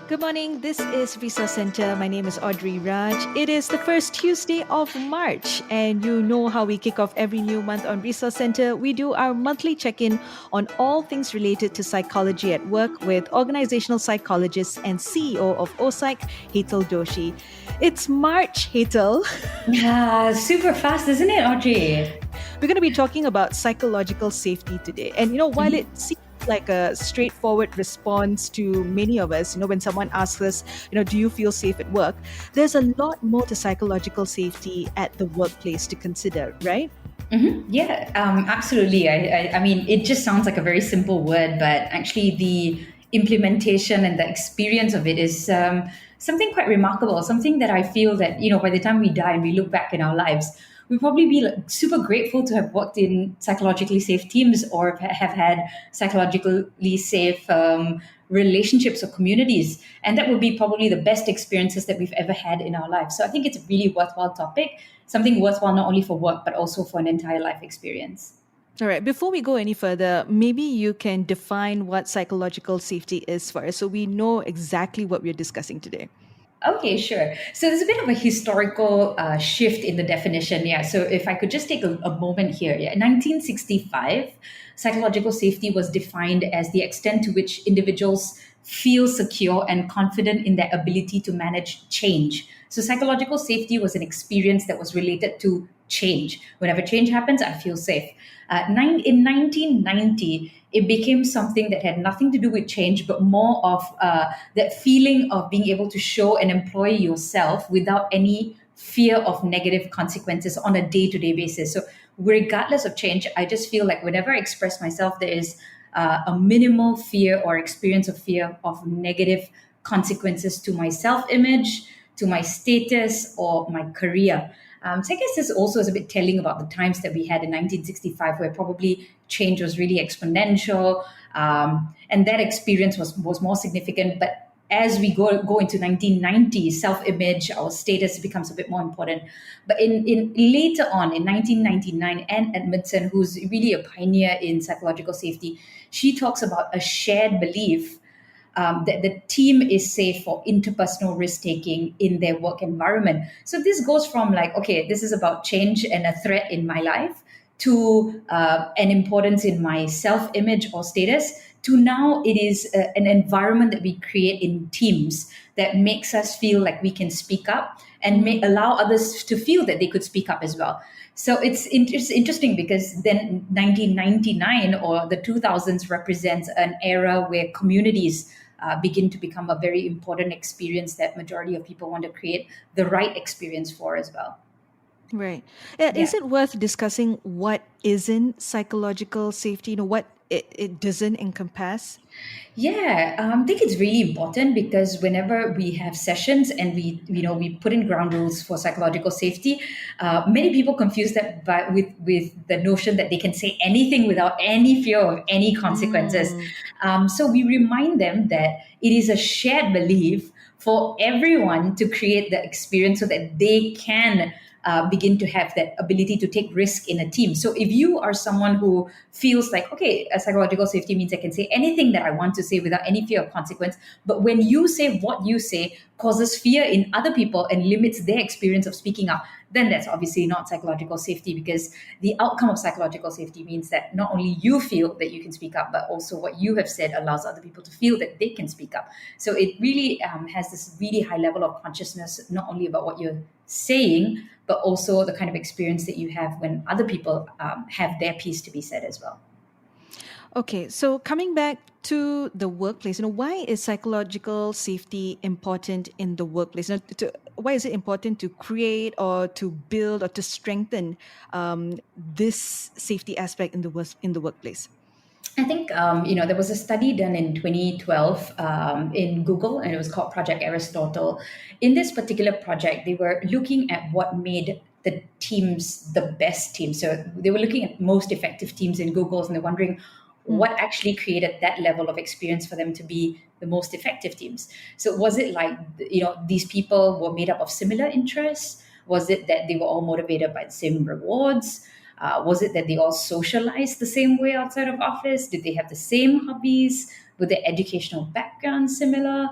Good morning. This is Resource Center. My name is Audrey Raj. It is the first Tuesday of March, and you know how we kick off every new month on Resource Center. We do our monthly check in on all things related to psychology at work with organizational psychologist and CEO of OPsych, Hetal Doshi. It's March, Hetal. Yeah, super fast, isn't it, Audrey? We're going to be talking about psychological safety today. And, while it seems like a straightforward response to many of us, when someone asks us, do you feel safe at work? There's a lot more to psychological safety at the workplace to consider, right? Yeah, absolutely. I mean, it just sounds like a very simple word, but actually, the implementation and the experience of it is something quite remarkable. Something that I feel that by the time we die and we look back in our lives, we'll probably be like, super grateful to have worked in psychologically safe teams or have had psychologically safe relationships or communities, and that would be probably the best experiences that we've ever had in our lives. So I think it's a really worthwhile topic, something worthwhile not only for work but also for an entire life experience. All right. Before we go any further, maybe you can define what psychological safety is for us so we know exactly what we're discussing today. Okay, sure. So there's a bit of a historical shift in the definition. Yeah. So if I could just take a moment here. Yeah. In 1965, psychological safety was defined as the extent to which individuals feel secure and confident in their ability to manage change. So psychological safety was an experience that was related to change. Whenever change happens, I feel safe. In 1990, it became something that had nothing to do with change, but more of that feeling of being able to show and employ yourself without any fear of negative consequences on a day-to-day basis. So regardless of change, I just feel like whenever I express myself, there is a minimal fear or experience of fear of negative consequences to my self-image, to my status, or my career. So I guess this also is a bit telling about the times that we had in 1965, where probably change was really exponential, and that experience was more significant. But as we go into 1990, self-image, our status becomes a bit more important. But in later on in 1999, Anne Edmondson, who's really a pioneer in psychological safety, she talks about a shared belief that the team is safe for interpersonal risk taking in their work environment. So this goes from like, okay, this is about change and a threat in my life to an importance in my self image or status to now it is an environment that we create in teams that makes us feel like we can speak up and may allow others to feel that they could speak up as well. So it's interesting because then 1999 or the 2000s represents an era where communities begin to become a very important experience that majority of people want to create the right experience for as well. Right. Yeah. Is it worth discussing what isn't psychological safety? What it doesn't encompass? Yeah, I think it's really important because whenever we have sessions and we put in ground rules for psychological safety, many people confuse that with the notion that they can say anything without any fear of any consequences. Mm. So we remind them that it is a shared belief for everyone to create the experience so that they can begin to have that ability to take risk in a team. So if you are someone who feels like, okay, a psychological safety means I can say anything that I want to say without any fear of consequence, but when you say what you say causes fear in other people and limits their experience of speaking up, then that's obviously not psychological safety, because the outcome of psychological safety means that not only you feel that you can speak up, but also what you have said allows other people to feel that they can speak up. So it really has this really high level of consciousness, not only about what you're saying, but also the kind of experience that you have when other people have their piece to be said as well. Okay, so coming back to the workplace, why is psychological safety important in the workplace? Why is it important to create or to build or to strengthen this safety aspect in the workplace? I think there was a study done in 2012 in Google, and it was called Project Aristotle. In this particular project, they were looking at what made the teams the best teams. So they were looking at most effective teams in Google, and they're wondering what actually created that level of experience for them to be the most effective teams. So was it like these people were made up of similar interests? Was it that they were all motivated by the same rewards? Was it that they all socialized the same way outside of office? Did they have the same hobbies? Were their educational background similar?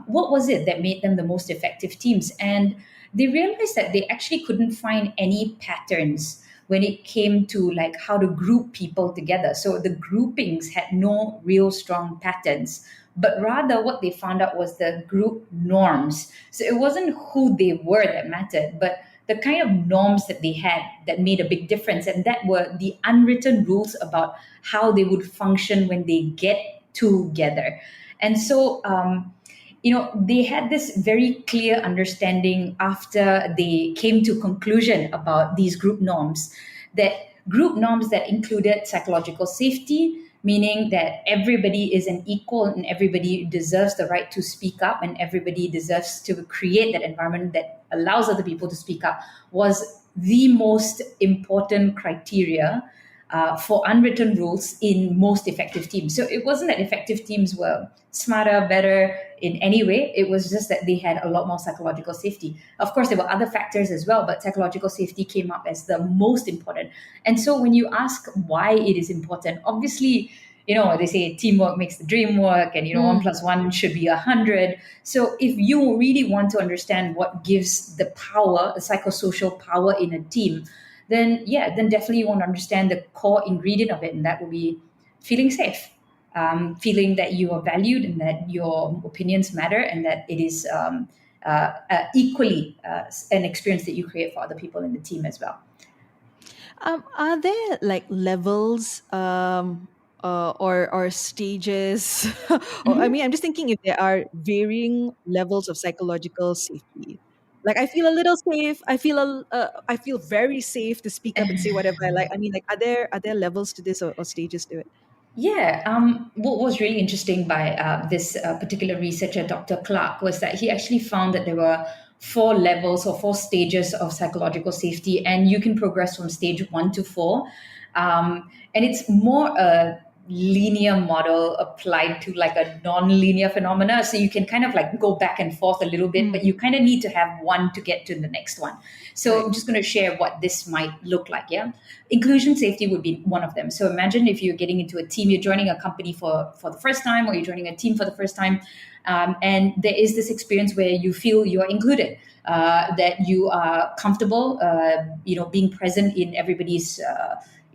What was it that made them the most effective teams? And they realized that they actually couldn't find any patterns when it came to like how to group people together. So the groupings had no real strong patterns, but rather what they found out was the group norms. So it wasn't who they were that mattered, but the kind of norms that they had that made a big difference. And that were the unwritten rules about how they would function when they get together. And so, they had this very clear understanding after they came to conclusion about these group norms, that group norms that included psychological safety, meaning that everybody is an equal and everybody deserves the right to speak up and everybody deserves to create that environment that allows other people to speak up, was the most important criteria for unwritten rules in most effective teams. So it wasn't that effective teams were smarter, better in any way. It was just that they had a lot more psychological safety. Of course, there were other factors as well, but psychological safety came up as the most important. And so when you ask why it is important, obviously, they say teamwork makes the dream work, and, one plus one should be 100. So if you really want to understand what gives the power, the psychosocial power in a team, then definitely you want to understand the core ingredient of it, and that will be feeling safe, feeling that you are valued and that your opinions matter, and that it is equally an experience that you create for other people in the team as well. Are there like levels or stages? Or I Mhm. mean, I'm just thinking if there are varying levels of psychological safety. Like I feel a little safe. I feel very safe to speak up and say whatever I like. I mean, like are there levels to this or stages to it? Yeah, what was really interesting by this particular researcher, Dr. Clark, was that he actually found that there were four levels or four stages of psychological safety, and you can progress from stage 1 to 4. And it's more a linear model applied to like a non-linear phenomena. So you can kind of like go back and forth a little bit, but you kind of need to have one to get to the next one. So Right. I'm just going to share what this might look like. Yeah. Inclusion safety would be one of them. So imagine if you're getting into a team, you're joining a company for the first time, or you're joining a team for the first time, and there is this experience where you feel you are included, that you are comfortable, being present in everybody's.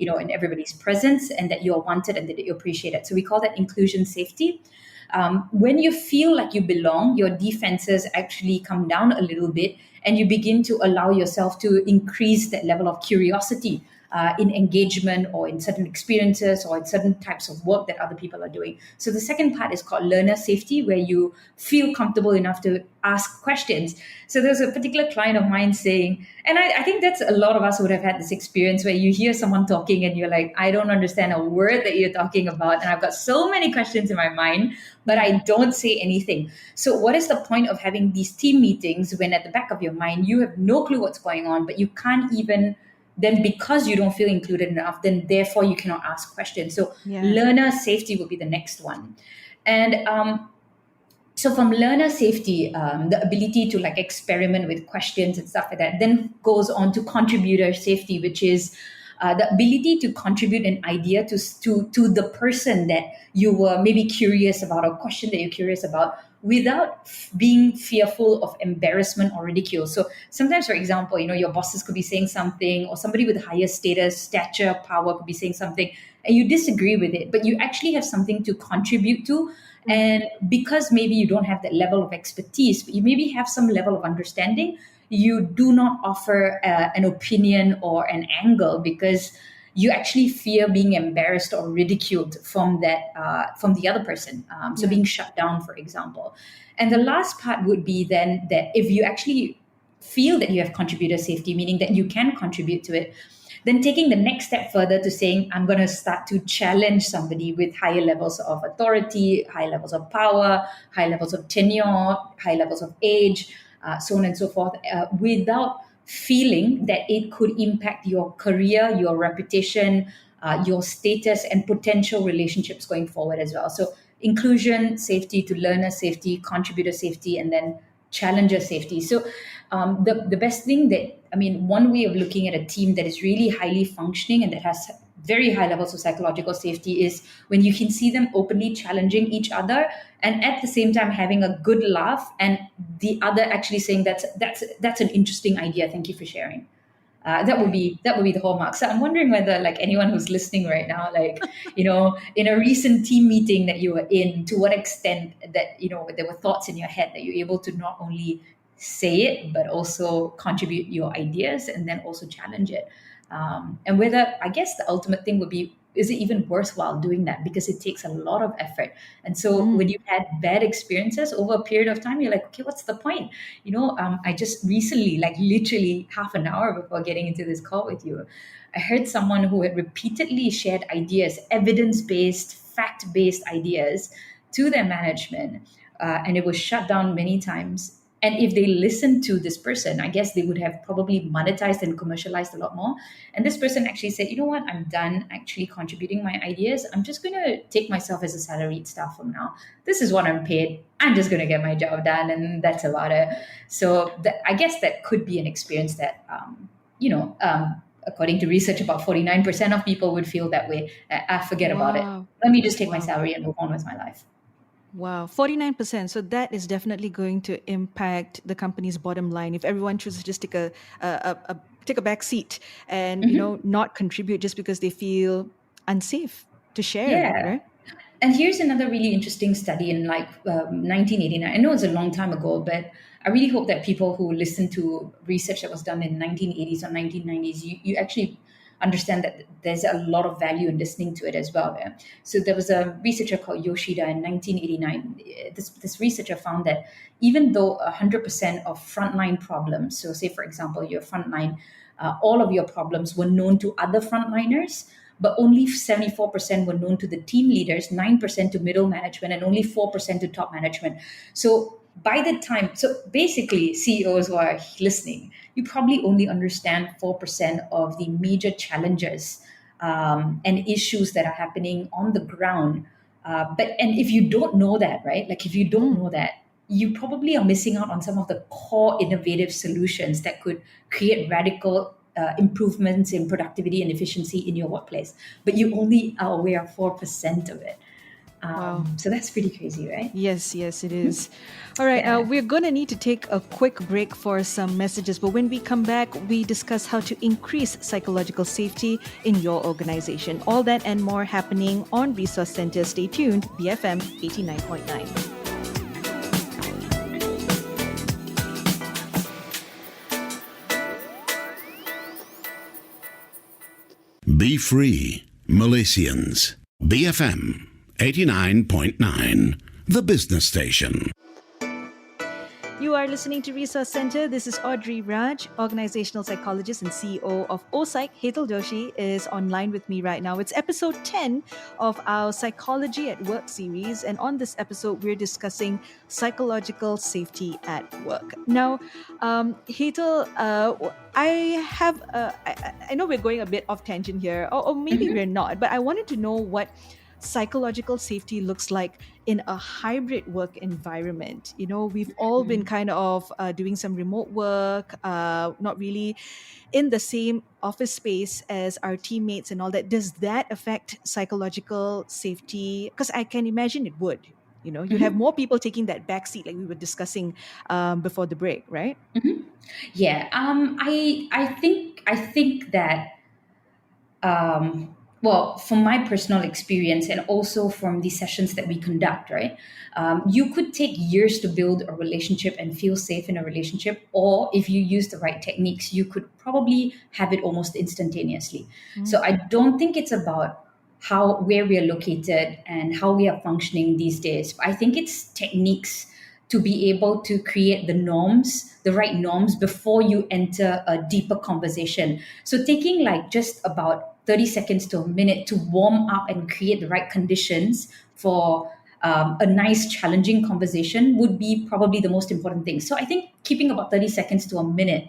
In everybody's presence, and that you're wanted and that you appreciate it. So we call that inclusion safety. When you feel like you belong, your defenses actually come down a little bit, and you begin to allow yourself to increase that level of curiosity in engagement or in certain experiences or in certain types of work that other people are doing. So the second part is called learner safety, where you feel comfortable enough to ask questions. So there's a particular client of mine saying, and I think that's a lot of us would have had this experience where you hear someone talking and you're like, I don't understand a word that you're talking about. And I've got so many questions in my mind, but I don't say anything. So what is the point of having these team meetings when at the back of your mind, you have no clue what's going on, but you can't even then, because you don't feel included enough, then therefore you cannot ask questions. So Yeah. learner safety would be the next one. And so from learner safety, the ability to like experiment with questions and stuff like that, then goes on to contributor safety, which is the ability to contribute an idea to the person that you were maybe curious about, or question that you're curious about, without being fearful of embarrassment or ridicule. So sometimes, for example, your bosses could be saying something, or somebody with higher stature, power could be saying something, and you disagree with it, but you actually have something to contribute to. And because maybe you don't have that level of expertise, but you maybe have some level of understanding, you do not offer an opinion or an angle because you actually fear being embarrassed or ridiculed from from the other person. So Yeah. being shut down, for example. And the last part would be then that if you actually feel that you have contributor safety, meaning that you can contribute to it, then taking the next step further to saying, I'm going to start to challenge somebody with higher levels of authority, high levels of power, high levels of tenure, high levels of age, so on and so forth, without feeling that it could impact your career, your reputation, your status, and potential relationships going forward as well. So inclusion safety to learner safety, contributor safety, and then challenger safety. So the best thing that, I mean, one way of looking at a team that is really highly functioning and that has very high levels of psychological safety is when you can see them openly challenging each other, and at the same time having a good laugh, and the other actually saying that's an interesting idea. Thank you for sharing. That would be the hallmark. So I'm wondering whether, like, anyone who's listening right now, like, in a recent team meeting that you were in, to what extent that there were thoughts in your head that you're able to not only say it but also contribute your ideas and then also challenge it. And whether, I guess, the ultimate thing would be, is it even worthwhile doing that, because it takes a lot of effort. And so when you've had bad experiences over a period of time, you're like, okay, what's the point? I just recently, like literally half an hour before getting into this call with you, I heard someone who had repeatedly shared ideas, evidence-based, fact-based ideas, to their management, and it was shut down many times. And if they listened to this person, I guess they would have probably monetized and commercialized a lot more. And this person actually said, you know what, I'm done actually contributing my ideas. I'm just going to take myself as a salaried staff from now. This is what I'm paid. I'm just going to get my job done, and that's about it. So I guess that could be an experience that, according to research, about 49% of people would feel that way. Forget about it. Wow. Let me just take my Wow. salary and move on with my life. Wow, 49%. So that is definitely going to impact the company's bottom line if everyone chooses to just take a back seat and not contribute just because they feel unsafe to share, Yeah. right? And here's another really interesting study in 1989. I know it's a long time ago, but I really hope that people who listen to research that was done in 1980s or 1990s, you actually understand that there's a lot of value in listening to it as well. Yeah? So there was a researcher called Yoshida in 1989. This researcher found that even though 100% of frontline problems, so say for example, your frontline, all of your problems were known to other frontliners, but only 74% were known to the team leaders, 9% to middle management, and only 4% to top management. So by the time, so basically, CEOs who are listening, you probably only understand 4% of the major challenges and issues that are happening on the ground. And if you don't know that, right? Like if you don't know that, you probably are missing out on some of the core innovative solutions that could create radical improvements in productivity and efficiency in your workplace, but you only are aware of 4% of it. Wow. So that's pretty crazy, right? Yes, it is. All right, Yeah. we're going to need to take a quick break for some messages, but when we come back, we discuss how to increase psychological safety in your organization. All that and more happening on Resource Center. Stay tuned, BFM 89.9. Be free, Malaysians. BFM 89.9, the business station. You are listening to Resource Center. This is Audrey Raj, organizational psychologist and CEO of OPsych. Hetal Joshi is online with me right now. It's episode 10 of our Psychology at Work series. And on this episode, we're discussing psychological safety at work. Now, Hetal, I know we're going a bit off tangent here, or maybe we're not, but I wanted to know what psychological safety looks like in a hybrid work environment. We've all been kind of doing some remote work, not really in the same office space as our teammates and all that. Does that affect psychological safety? Because I can imagine it would. You have more people taking that back seat, like we were discussing before the break, right? Yeah. I think that well, from my personal experience and also from the sessions that we conduct, right? You could take years to build a relationship and feel safe in a relationship, or if you use the right techniques, you could probably have it almost instantaneously. So I don't think it's about where we are located and how we are functioning these days. I think it's techniques to be able to create the right norms before you enter a deeper conversation. So taking like just about 30 seconds to a minute to warm up and create the right conditions for a nice, challenging conversation would be probably the most important thing. So I think keeping about 30 seconds to a minute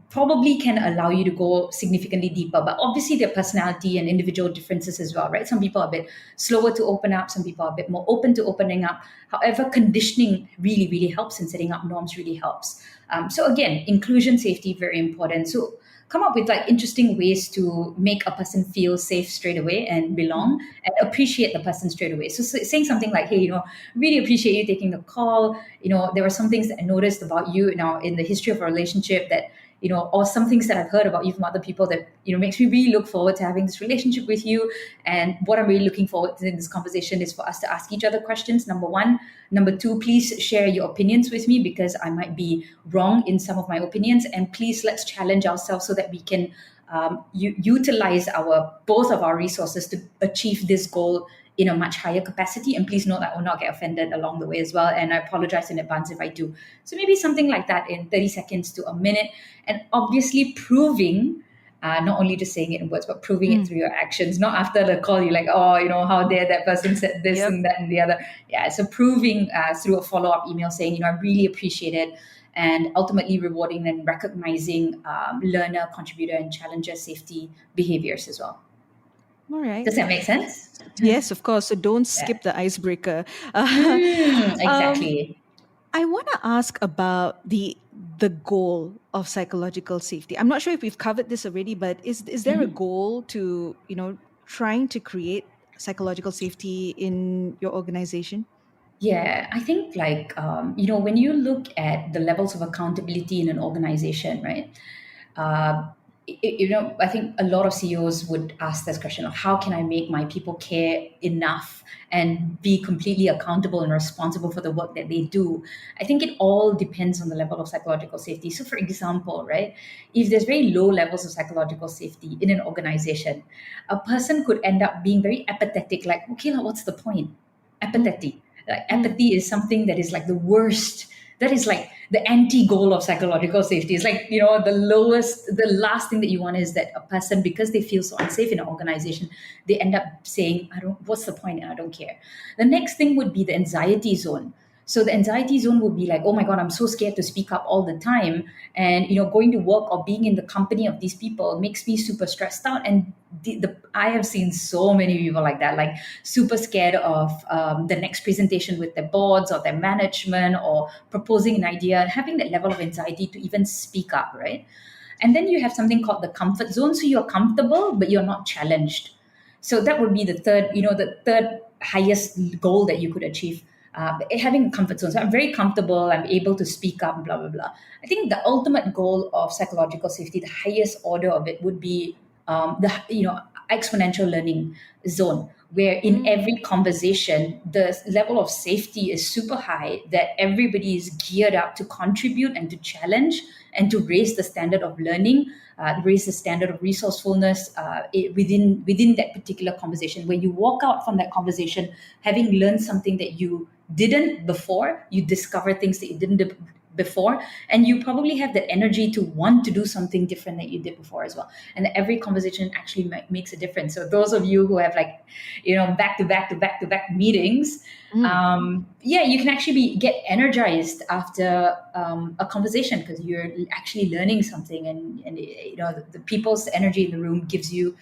probably can allow you to go significantly deeper. But obviously there are personality and individual differences as well, right? Some people are a bit slower to open up. Some people are a bit more open to opening up. However, conditioning really, really helps, and setting up norms really helps. So again, inclusion, safety, very important. So come up with like interesting ways to make a person feel safe straight away and belong and appreciate the person straight away. So saying something like, hey, really appreciate you taking the call. There were some things that I noticed about you now in the history of a relationship that, or some things that I've heard about you from other people that, makes me really look forward to having this relationship with you. And what I'm really looking forward to in this conversation is for us to ask each other questions, number one. Number two, please share your opinions with me because I might be wrong in some of my opinions. And please let's challenge ourselves so that we can utilize both of our resources to achieve this goal in a much higher capacity. And please note that I will not get offended along the way as well. And I apologize in advance if I do. So maybe something like that in 30 seconds to a minute. And obviously proving, not only just saying it in words, but proving it through your actions. Not after the call, you're like, oh, how dare that person said this and that and the other. Yeah, so proving through a follow-up email saying, I really appreciate it. And ultimately rewarding and recognizing learner, contributor, and challenger safety behaviors as well. All right. Does that make sense? Yes, of course. So don't skip the icebreaker. Exactly. I want to ask about the goal of psychological safety. I'm not sure if we've covered this already, but is there a goal to, trying to create psychological safety in your organization? Yeah, I think when you look at the levels of accountability in an organization, right? I think a lot of CEOs would ask this question of how can I make my people care enough and be completely accountable and responsible for the work that they do. I think it all depends on the level of psychological safety. So for example, right, if there's very low levels of psychological safety in an organization, a person could end up being very apathetic, like, okay, what's the point? Apathy. Like, apathy is something that is like the worst. That is like the anti-goal of psychological safety. It's like, the last thing that you want is that a person, because they feel so unsafe in an organization, they end up saying, what's the point? And I don't care. The next thing would be the anxiety zone. So the anxiety zone would be like, oh my God, I'm so scared to speak up all the time. And, going to work or being in the company of these people makes me super stressed out. And I have seen so many people like that, like super scared of the next presentation with their boards or their management or proposing an idea and having that level of anxiety to even speak up, right? And then you have something called the comfort zone. So you're comfortable, but you're not challenged. So that would be the third highest goal that you could achieve. Having a comfort zone. So I'm very comfortable, I'm able to speak up, blah, blah, blah. I think the ultimate goal of psychological safety, the highest order of it would be exponential learning zone, where in every conversation, the level of safety is super high, that everybody is geared up to contribute and to challenge and to raise the standard of learning, raise the standard of resourcefulness within that particular conversation. When you walk out from that conversation, having learned something that you didn't before, you discover things that you didn't before, and you probably have that energy to want to do something different that you did before as well. And every conversation actually makes a difference. So those of you who have back to back meetings, you can actually get energized after a conversation because you're actually learning something, and the people's energy in the room gives you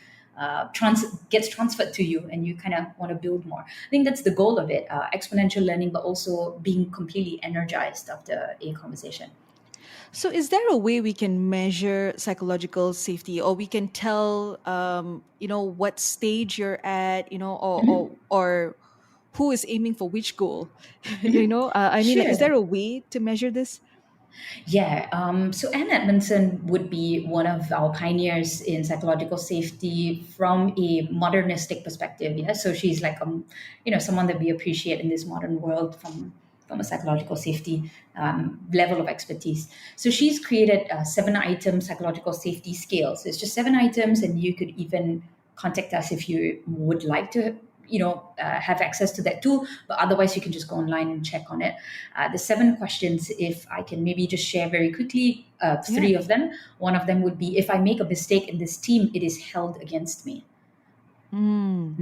gets transferred to you, and you kind of want to build more. I think that's the goal of it, exponential learning, but also being completely energized after a conversation. So is there a way we can measure psychological safety, or we can tell, what stage you're at, or who is aiming for which goal? Is there a way to measure this? Yeah. So Anne Edmondson would be one of our pioneers in psychological safety from a modernistic perspective. Yeah. So she's like, someone that we appreciate in this modern world from a psychological safety level of expertise. So she's created 7-item psychological safety scale. So it's just 7 items, and you could even contact us if you would like to have access to that tool, but otherwise you can just go online and check on it. The 7 questions, if I can maybe just share very quickly, 3 of them. One of them would be, if I make a mistake in this team, it is held against me. I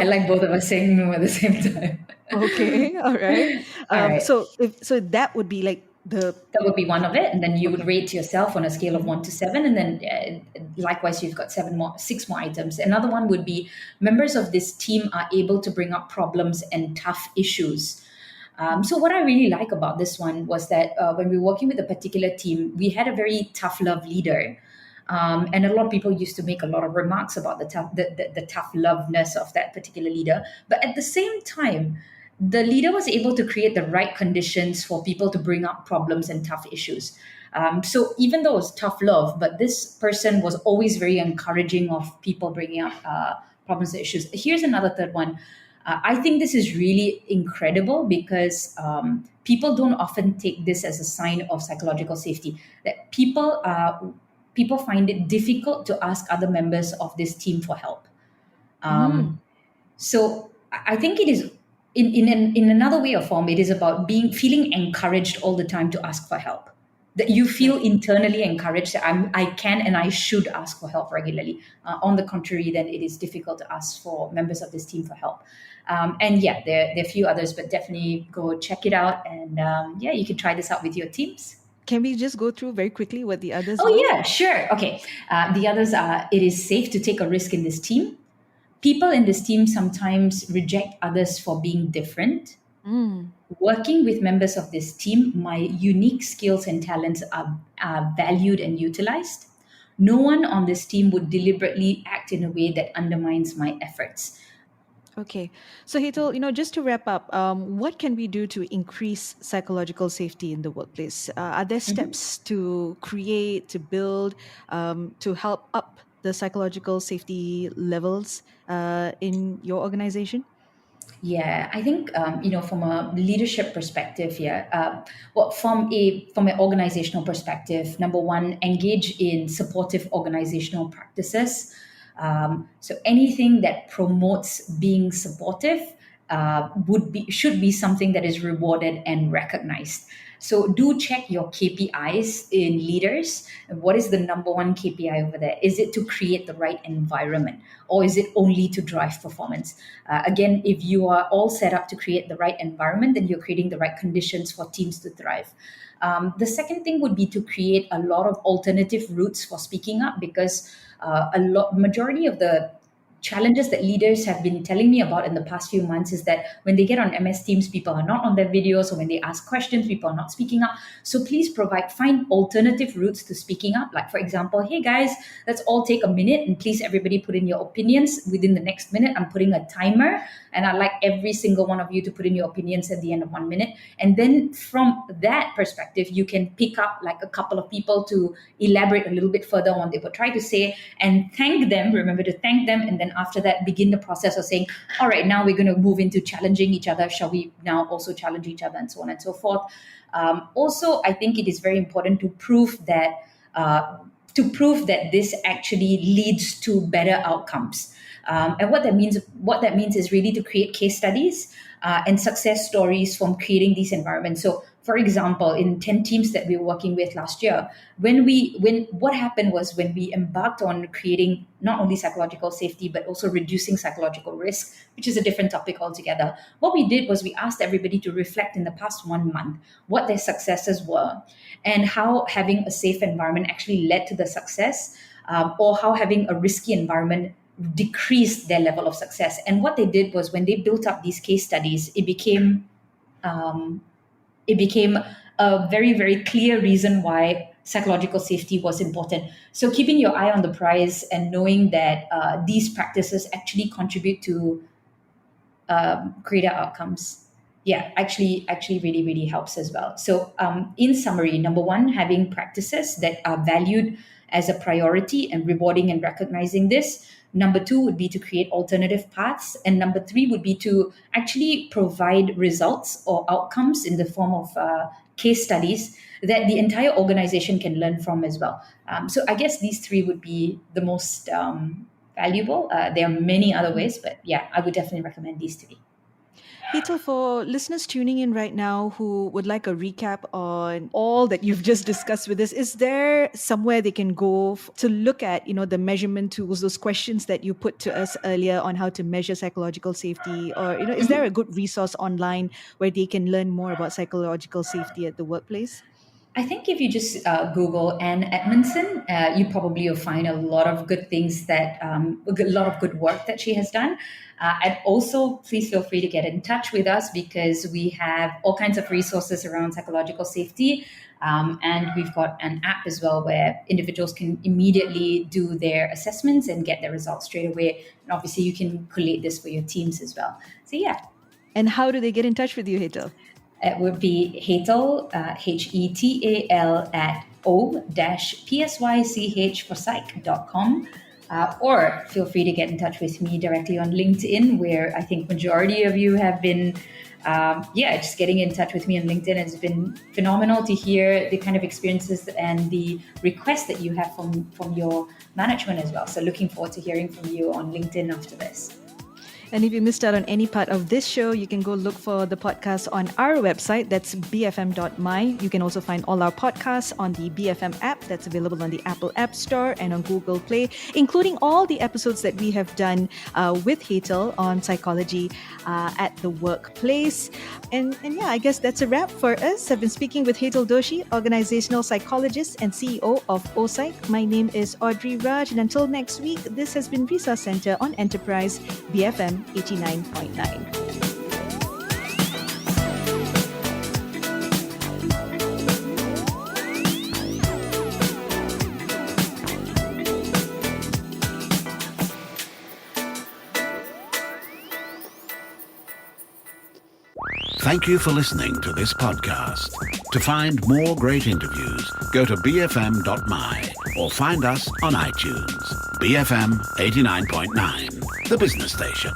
like both of us saying no at the same time. Okay, all right. All right. So that would be like that would be one of it, and then you would rate yourself on a scale of 1 to 7, and then likewise you've got 6 more items. Another one would be members of this team are able to bring up problems and tough issues. So what I really like about this one was that when we were working with a particular team, we had a very tough love leader. And a lot of people used to make a lot of remarks about the tough loveness of that particular leader. But at the same time, the leader was able to create the right conditions for people to bring up problems and tough issues. So even though it was tough love, but this person was always very encouraging of people bringing up problems and issues. Here's another third one. I think this is really incredible because people don't often take this as a sign of psychological safety. That people find it difficult to ask other members of this team for help. So I think it is in another way or form. It is about feeling encouraged all the time to ask for help. That you feel internally encouraged that I can and I should ask for help regularly. On the contrary, then it is difficult to ask for members of this team for help. And yeah, there are a few others, but definitely go check it out. And yeah, you can try this out with your teams. Can we just go through very quickly what the others Oh, were? yeah, sure. Okay. The others are it is safe to take a risk in this team. People in this team sometimes reject others for being different. Working with members of this team, my unique skills and talents are valued and utilized. No one on this team would deliberately act in a way that undermines my efforts. Okay. So, Hetal, just to wrap up, what can we do to increase psychological safety in the workplace? Are there steps to create, to build, to help up the psychological safety levels in your organization? Yeah, I think from a leadership perspective, well, from an organizational perspective, number one, engage in supportive organizational practices. So anything that promotes being supportive should be something that is rewarded and recognized. So do check your KPIs in leaders. What is the number one KPI over there? Is it to create the right environment, or is it only to drive performance? Again, if you are all set up to create the right environment, then you're creating the right conditions for teams to thrive. The second thing would be to create a lot of alternative routes for speaking up, because majority of the challenges that leaders have been telling me about in the past few months is that when they get on MS Teams, people are not on their videos, or when they ask questions, people are not speaking up. So please find alternative routes to speaking up. Like, for example, hey guys, let's all take a minute and please everybody put in your opinions within the next minute. I'm putting a timer and I'd like every single one of you to put in your opinions at the end of 1 minute. And then from that perspective, you can pick up like a couple of people to elaborate a little bit further on what they were trying to say and thank them. Remember to thank them. And then after that, begin the process of saying, all right, now we're going to move into challenging each other. Shall we now also challenge each other, and so on and so forth. Also, I think it is very important to prove that this actually leads to better outcomes. And what that means is really to create case studies and success stories from creating these environments. So, for example, in 10 teams that we were working with last year, what happened was when we embarked on creating not only psychological safety, but also reducing psychological risk, which is a different topic altogether. What we did was we asked everybody to reflect in the past 1 month what their successes were and how having a safe environment actually led to the success, or how having a risky environment decreased their level of success. And what they did was when they built up these case studies, it became a very, very clear reason why psychological safety was important. So keeping your eye on the prize and knowing that these practices actually contribute to greater outcomes. Yeah, actually really, really helps as well. So in summary, number one, having practices that are valued as a priority and rewarding and recognizing this. Number two would be to create alternative paths. And number three would be to actually provide results or outcomes in the form of case studies that the entire organization can learn from as well. So I guess these three would be the most valuable. There are many other ways, but yeah, I would definitely recommend these three. Hetal, for listeners tuning in right now who would like a recap on all that you've just discussed with us, is there somewhere they can go to look at, the measurement tools, those questions that you put to us earlier on how to measure psychological safety? Or, is there a good resource online where they can learn more about psychological safety at the workplace? I think if you just Google Anne Edmondson, you probably will find a lot of good things a lot of good work that she has done. And also, please feel free to get in touch with us because we have all kinds of resources around psychological safety. And we've got an app as well where individuals can immediately do their assessments and get their results straight away. And obviously, you can collate this for your teams as well. So, yeah. And how do they get in touch with you, Hetal? It would be Hetal, Hetal at o-psych for psych.com. Or feel free to get in touch with me directly on LinkedIn, where I think majority of you have been, just getting in touch with me on LinkedIn has been phenomenal to hear the kind of experiences and the requests that you have from your management as well. So looking forward to hearing from you on LinkedIn after this. And if you missed out on any part of this show, you can go look for the podcast on our website. That's bfm.my. You can also find all our podcasts on the BFM app that's available on the Apple App Store and on Google Play, including all the episodes that we have done with Hetal on psychology at the workplace. And I guess that's a wrap for us. I've been speaking with Hetal Doshi, organizational psychologist and CEO of o-psych. My name is Audrey Raj. And until next week, this has been Resource Center on Enterprise BFM 89.9. Thank you for listening to this podcast. To find more great interviews, go to bfm.my or find us on iTunes. BFM 89.9, the business station.